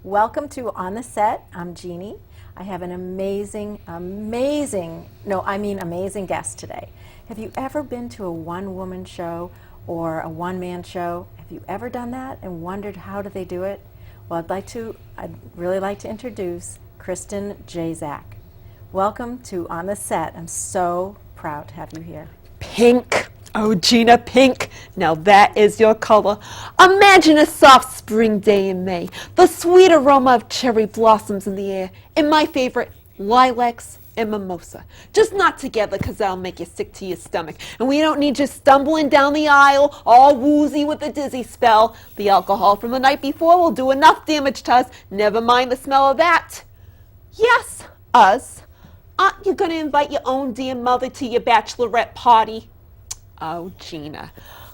Welcome to On the Set. I'm Jeannie. I have an amazing guest today. Have you ever been to a one-woman show or a one-man show? Have you ever done that and wondered how do they do it? Well, I'd really like to introduce Christin Jezak. Welcome to On the Set. I'm so proud to have you here. Pink. Oh, Gina, pink. Now that is your color. Imagine a soft spring day in May, the sweet aroma of cherry blossoms in the air, and my favorite, lilacs and mimosa. Just not together because that'll make you sick to your stomach. And we don't need you stumbling down the aisle, all woozy with a dizzy spell. The alcohol from the night before will do enough damage to us. Never mind the smell of that. Yes, us. Aren't you going to invite your own dear mother to your bachelorette party? Oh, Gina,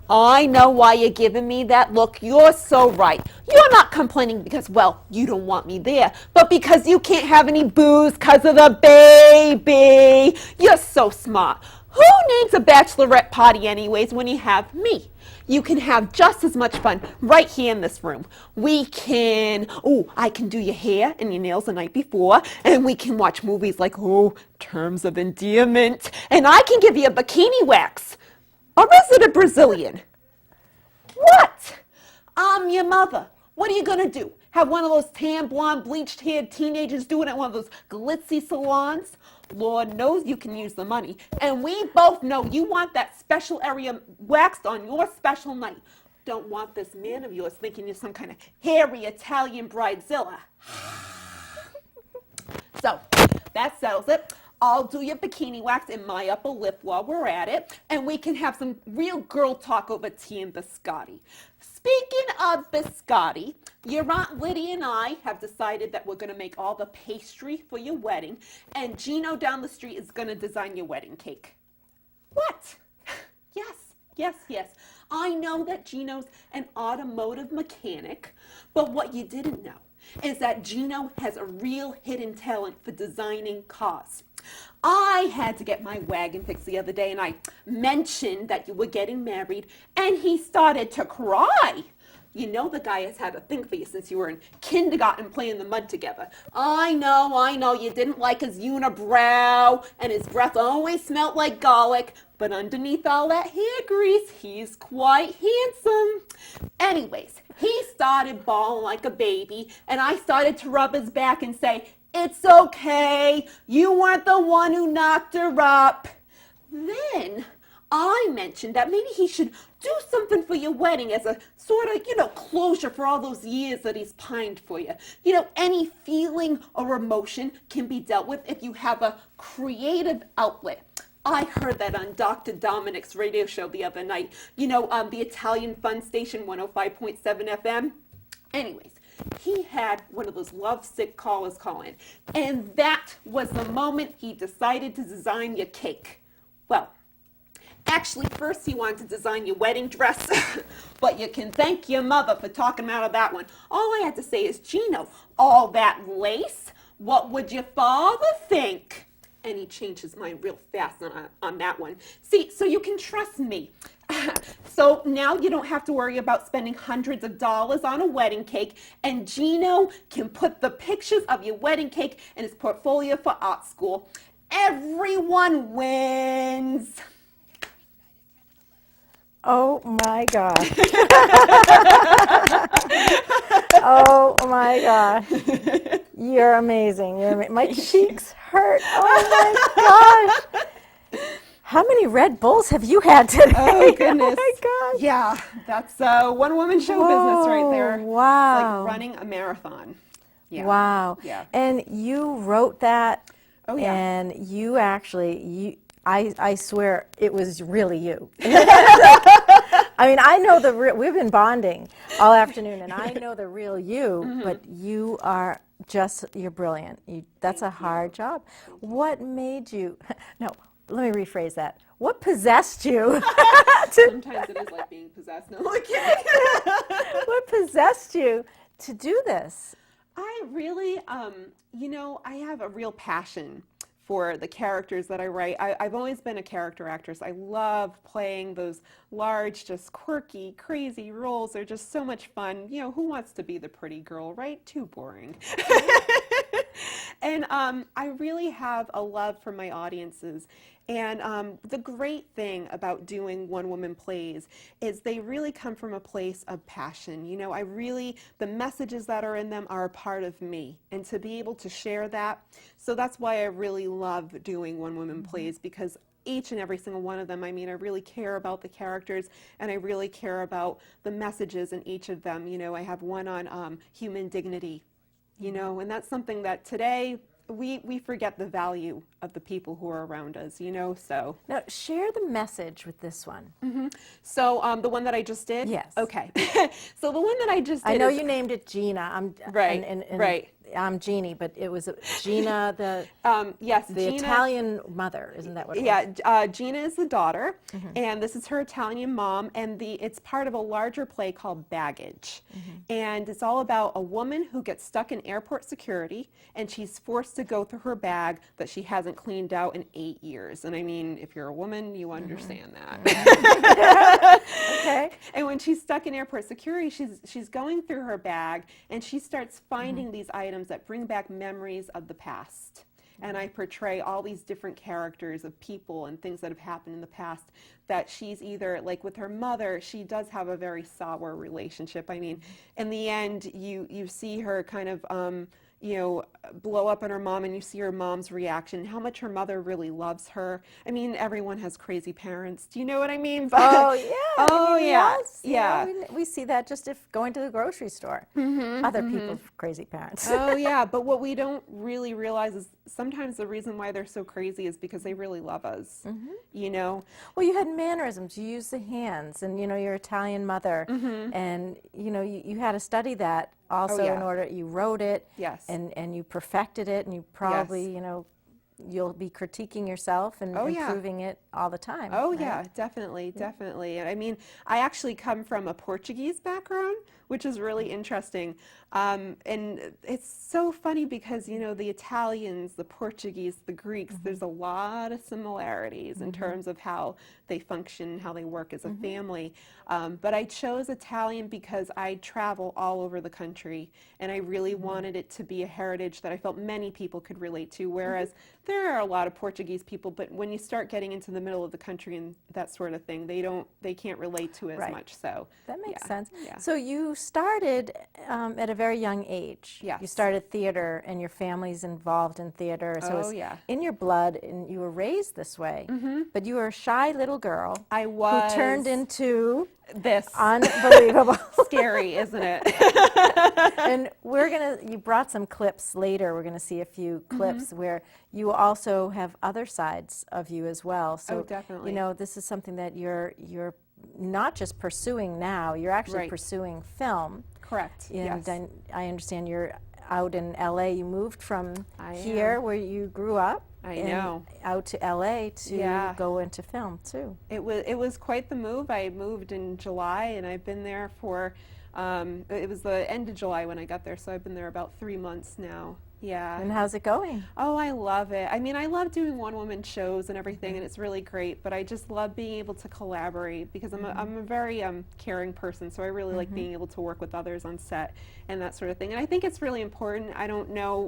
I know why you're giving me that look. You're so right. You're not complaining because, well, you don't want me there, but because you can't have any booze because of the baby. You're so smart. Who needs a bachelorette party anyways when you have me? You can have just as much fun right here in this room. I can do your hair and your nails the night before, and we can watch movies like, Terms of Endearment, and I can give you a bikini wax. Or is it a Brazilian? What? I'm your mother. What are you going to do? Have one of those tan, blonde, bleached-haired teenagers do it at one of those glitzy salons? Lord knows you can use the money. And we both know you want that special area waxed on your special night. Don't want this man of yours thinking you're some kind of hairy Italian bridezilla. So, that settles it. I'll do your bikini wax in my upper lip while we're at it, and we can have some real girl talk over tea and biscotti. Speaking of biscotti, your Aunt Lydia and I have decided that we're going to make all the pastry for your wedding, and Gino down the street is going to design your wedding cake. What? Yes. I know that Gino's an automotive mechanic, but what you didn't know is that Gino has a real hidden talent for designing cars. I had to get my wagon fixed the other day, and I mentioned that you were getting married, and he started to cry. You know the guy has had a thing for you since you were in kindergarten playing in the mud together. I know, you didn't like his unibrow, and his breath always smelled like garlic, but underneath all that hair grease, he's quite handsome. Anyways, he started bawling like a baby, and I started to rub his back and say, "It's okay, you weren't the one who knocked her up." Then I mentioned that maybe he should do something for your wedding as a sort of, closure for all those years that he's pined for you. Any feeling or emotion can be dealt with if you have a creative outlet. I heard that on Dr. Dominic's radio show the other night, the Italian fun station 105.7 FM. Anyways, he had one of those lovesick callers call in, and that was the moment he decided to design your cake. Well, actually, first he wanted to design your wedding dress, but you can thank your mother for talking him out of that one. All I had to say is, Gino, all that lace, what would your father think? And he changed his mind real fast on that one. See, so you can trust me. So now you don't have to worry about spending hundreds of dollars on a wedding cake, and Gino can put the pictures of your wedding cake in his portfolio for art school. Everyone wins. Oh my God. Oh my God. You're amazing. My cheeks hurt. Oh my gosh. How many Red Bulls have you had today? Oh, goodness. Oh my gosh. Yeah, that's a one-woman show business right there. Wow. It's like running a marathon. Yeah. Wow. Yeah. And you wrote that. Oh, yeah. And you actually, I swear it was really you. I mean, I know we've been bonding all afternoon, and I know the real you, but you're brilliant. That's a hard job. What made you, no, let me rephrase that. What possessed you? Sometimes it is like being possessed. No, I'm kidding. What possessed you to do this? I really, I have a real passion for the characters that I write. I've always been a character actress. I love playing those large, just quirky, crazy roles. They're just so much fun. You know, who wants to be the pretty girl, right? Too boring. And I really have a love for my audiences. And the great thing about doing one-woman plays is they really come from a place of passion. You know, the messages that are in them are a part of me. And to be able to share that, so that's why I really love doing one-woman plays, because each and every single one of them, I mean, I really care about the characters, and I really care about the messages in each of them. You know, I have one on human dignity, you know, and that's something that today we forget the value of the people who are around us, you know, so. Now, share the message with this one. So the one that I just did? Yes. Okay. So the one that I just did I know is, you named it Gina. Right, and right. I'm Jeannie, but it was Gina, the yes, the Gina, Italian mother, isn't that what it was? yeah, Gina is the daughter, and this is her Italian mom, and it's part of a larger play called Baggage. And it's all about a woman who gets stuck in airport security, and she's forced to go through her bag that she hasn't cleaned out in 8 years. And I mean, if you're a woman, you understand that. Okay. And when she's stuck in airport security, she's going through her bag, and she starts finding these items that bring back memories of the past. And I portray all these different characters of people and things that have happened in the past that she's either, like with her mother, she does have a very sour relationship. I mean, in the end, you see her kind of, you know, blow up on her mom, and you see her mom's reaction, how much her mother really loves her. I mean, everyone has crazy parents. Do you know what I mean? But, Oh, yeah. Oh, I mean, yeah. yes, you Yeah. know, we see that just if going to the grocery store. Other people's crazy parents. Oh, yeah. But what we don't really realize is sometimes the reason why they're so crazy is because they really love us, you know? Well, you had mannerisms. You used the hands, and you know your Italian mother, and you know you had to study that also yeah. in order. You wrote it, Yes. and you perfected it, and you probably Yes. you know you'll be critiquing yourself and Oh, yeah. improving it all the time. Oh, right? yeah, definitely, definitely. And I mean, I actually come from a Portuguese background, which is really interesting. And it's so funny because, you know, the Italians, the Portuguese, the Greeks, there's a lot of similarities in terms of how they function, how they work as a family. But I chose Italian because I travel all over the country, and I really wanted it to be a heritage that I felt many people could relate to, whereas there are a lot of Portuguese people, but when you start getting into the middle of the country and that sort of thing, they can't relate to as Right. much. So That makes yeah, sense. yeah. So you started at a very young age. Yes. You started theater, and your family's involved in theater. So Oh, it's yeah. in your blood, and you were raised this way. But you were a shy little girl I was who turned into this unbelievable. scary, isn't it? And you brought some clips later. We're gonna see a few clips where you also have other sides of you as well. So, Oh, definitely. you know, this is something that you're not just pursuing now, you're actually Right. pursuing film. Correct. And Yes. I understand you're out in LA. You moved from I here am. where you grew up. I and know. out to LA to Yeah. go into film too. It was quite the move. I moved in July, and I've been there for it was the end of July when I got there, so I've been there about 3 months now. Yeah. And how's it going? Oh, I love it. I mean, I love doing one-woman shows and everything, and it's really great, but I just love being able to collaborate because I'm a very caring person, so I really like being able to work with others on set and that sort of thing. And I think it's really important. I don't know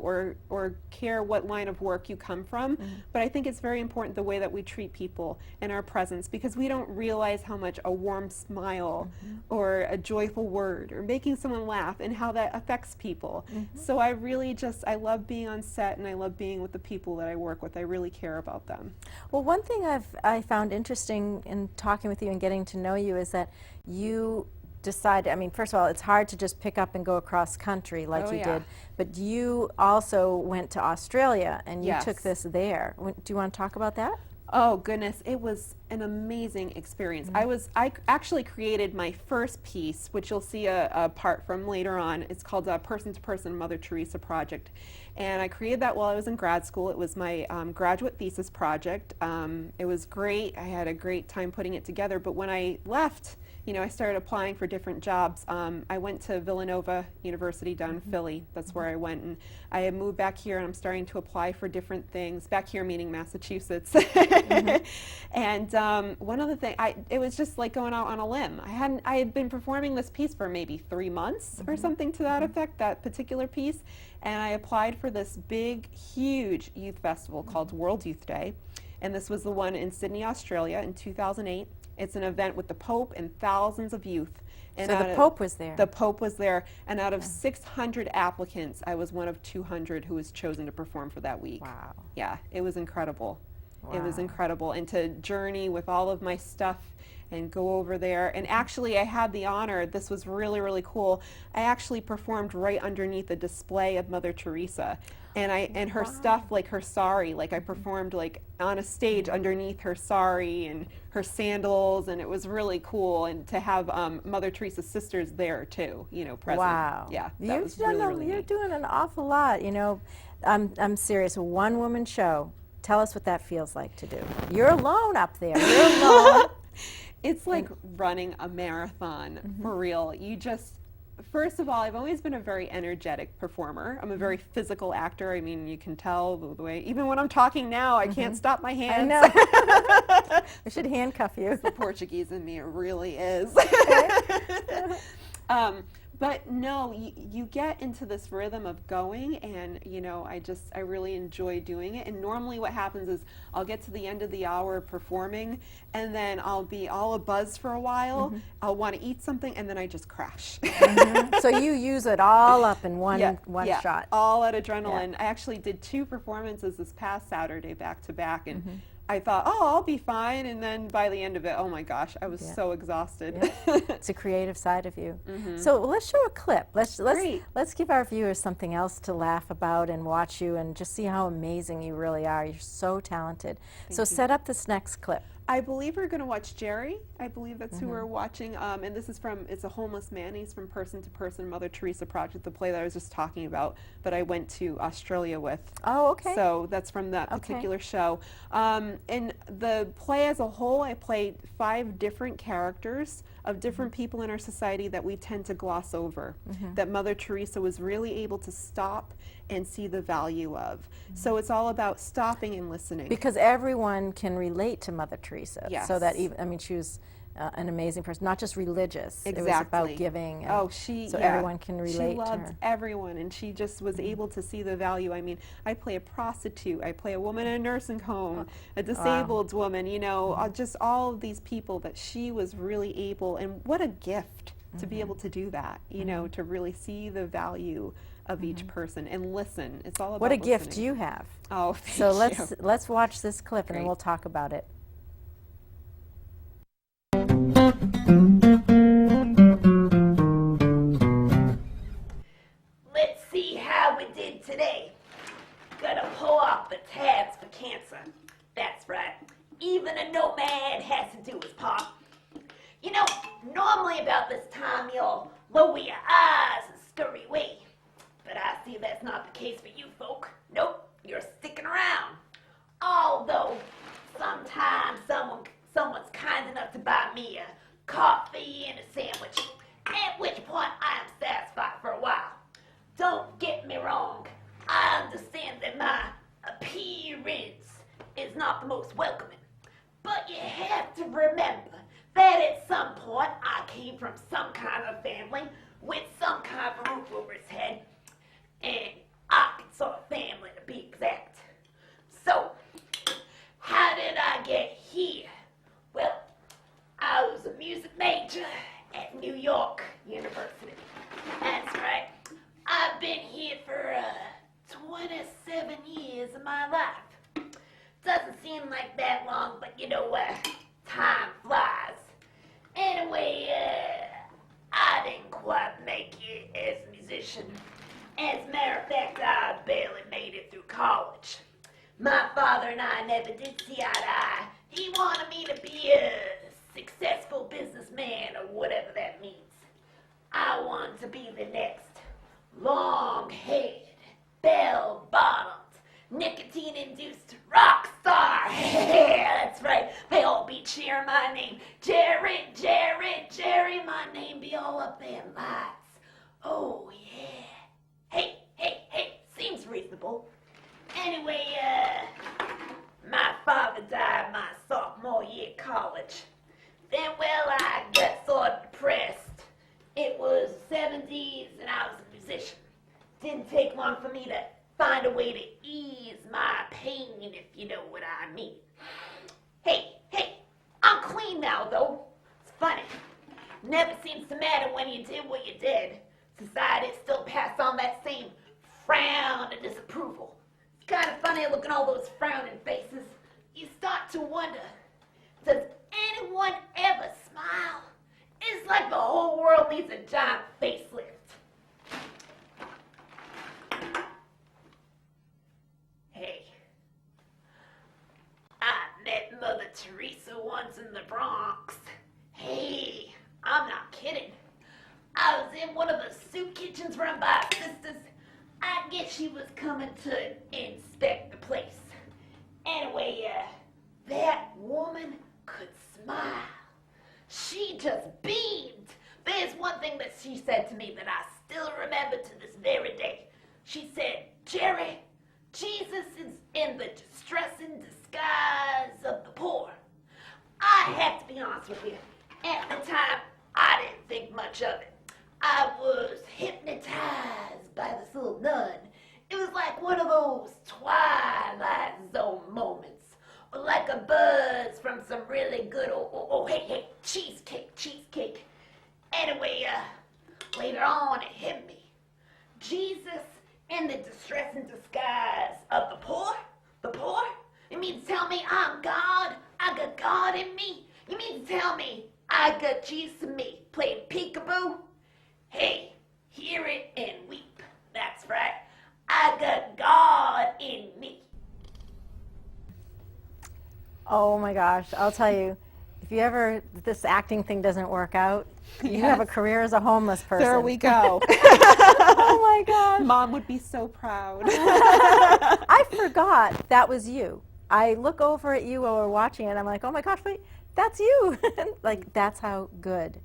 or care what line of work you come from, but I think it's very important the way that we treat people in our presence, because we don't realize how much a warm smile or a joyful word or making someone laugh and how that affects people. So I really I love being on set, and I love being with the people that I work with. I really care about them. Well, one thing I found interesting in talking with you and getting to know you is that you decided, I mean, first of all, it's hard to just pick up and go across country like Oh, you yeah. did, but you also went to Australia and you Yes. took this there. Do you want to talk about that? Oh goodness, it was an amazing experience. I actually created my first piece, which you'll see a part from later on. It's called Person to Person Mother Teresa Project. And I created that while I was in grad school. It was my graduate thesis project. It was great. I had a great time putting it together. But when I left I started applying for different jobs. I went to Villanova University down in Philly. That's where I went. And I had moved back here, and I'm starting to apply for different things. Back here meaning Massachusetts. And one of the things, it was just like going out on a limb. I had been performing this piece for maybe 3 months or something to that effect, that particular piece. And I applied for this big, huge youth festival called World Youth Day. And this was the one in Sydney, Australia in 2008. It's an event with the Pope and thousands of youth. And So the Pope was there. The Pope was there. And out of 600 applicants, I was one of 200 who was chosen to perform for that week. Wow. Yeah, it was incredible. It was Wow. incredible. And to journey with all of my stuff and go over there. And actually, I had the honor, this was really, really cool. I actually performed right underneath a display of Mother Teresa. And her stuff, like her sari, like I performed like on a stage underneath her sari and her sandals, and it was really cool. And to have Mother Teresa's sisters there too, present. Wow. Yeah, that was really, really You're neat. doing an awful lot. I'm serious. A one-woman show. Tell us what that feels like to do. You're alone up there. You're alone. It's like running a marathon, for real. First of all, I've always been a very energetic performer. I'm a very physical actor. I mean, you can tell the way, even when I'm talking now, I can't stop my I hands. know. I should handcuff you. The Portuguese in me, it really is. But no, you get into this rhythm of going, and I really enjoy doing it. And normally what happens is I'll get to the end of the hour performing, and then I'll be all abuzz for a while. I'll want to eat something, and then I just crash. So you use it all up in one yeah, shot. all at adrenaline. I actually did 2 performances this past Saturday back to back, and I thought, I'll be fine, and then by the end of it, oh my gosh, I was so exhausted. It's a creative side of you. So let's show a clip. Great. Let's give our viewers something else to laugh about and watch you and just see how amazing you really are. You're so talented. So set up this next clip. I believe we're going to watch Jerry. I believe that's who we're watching. And this is it's a homeless man. He's from Person to Person, Mother Teresa Project, the play that I was just talking about that I went to Australia with. Oh, okay. So that's from that particular show. In the play as a whole, I played 5 different characters of different people in our society that we tend to gloss over, that Mother Teresa was really able to stop and see the value of. So it's all about stopping and listening. Because everyone can relate to Mother Teresa. Yes. So that she was an amazing person, not just religious. Exactly. It was about giving. And so everyone can relate She loved to her. everyone, and she just was able to see the value. I mean, I play a prostitute, I play a woman in a nursing home, a disabled woman, just all of these people that she was really able, and what a gift to be able to do that, to really see the value of each person and listen. It's all about What a listening. gift you have. Oh, thank So you. let's watch this clip and then Great. we'll talk about it. Let's see how we did today. Gonna pull off the tabs for cancer. That's right. Even a nomad has to do his part. Normally about this time you'll lower your eyes and scurry away. But I see that's not the case for you folk. Nope, you're sticking around. Although, sometimes someone's kind enough to buy me a coffee and a sandwich, at which point I am satisfied for a while. Don't get me wrong, I understand that my appearance is not the most welcoming, but you have to remember that at some point I came from some kind of family with some kind of roof over its head, and Arkansas family to be exact. So, how did I get here? Well, I was a music major at New York University. That's right. I've been here for 27 years of my life. Doesn't seem like that long, but you know what? Time flies. Anyway, I didn't quite make it as a musician. As a matter of fact, I barely made it through college. My father and I never did see eye to eye. He wanted me to be a successful businessman or whatever that means. I wanted to be the next long-haired, bell-bottomed, nicotine-induced rock star. Yeah, that's right. They all be cheering my name. Jared, Jared, Jared. all up there in lights. Oh, yeah. Hey, seems reasonable. Anyway, my father died my sophomore year at college. Then, well, I got sort of depressed. It was the 70s and I was a musician. Didn't take long for me to find a way to ease my pain, if you know what I mean. Hey, I'm clean now, though. It's funny. Never seems to matter when you did what you did. Society still passed on that same frown of disapproval. It's kind of funny looking at all those frowning faces. You start to wonder, does anyone ever smile? It's like the whole world needs a giant facelift. Hey, I met Mother Teresa once in the Bronx. Hey, I'm not kidding. I was in one of the soup kitchens run by sisters. I guess she was coming to inspect the place. Anyway, that woman could smile. She just beamed. There's one thing that she said to me that I still remember to this very day. She said, Jerry, Jesus is in the distressing disguise of the poor. I have to be honest with you. At the time, I didn't think much of it. I was hypnotized by this little nun. It was like one of those Twilight Zone moments. Or like a buzz from some really good hey, cheesecake. Anyway, later on it hit me. Jesus in the distressing disguise of the poor? The poor? You mean to tell me I'm God? I got God in me? You mean to tell me I got Jesus in me playing peekaboo? Hey, hear it and weep. That's right. I got God in me. Oh my gosh, I'll tell you, if you ever, this acting thing doesn't work out, you have a career as a homeless person. There we go. Oh my gosh. Mom would be so proud. I forgot that was you. I look over at you while we're watching it, and I'm like, oh my gosh, wait, that's you. Like, that's how good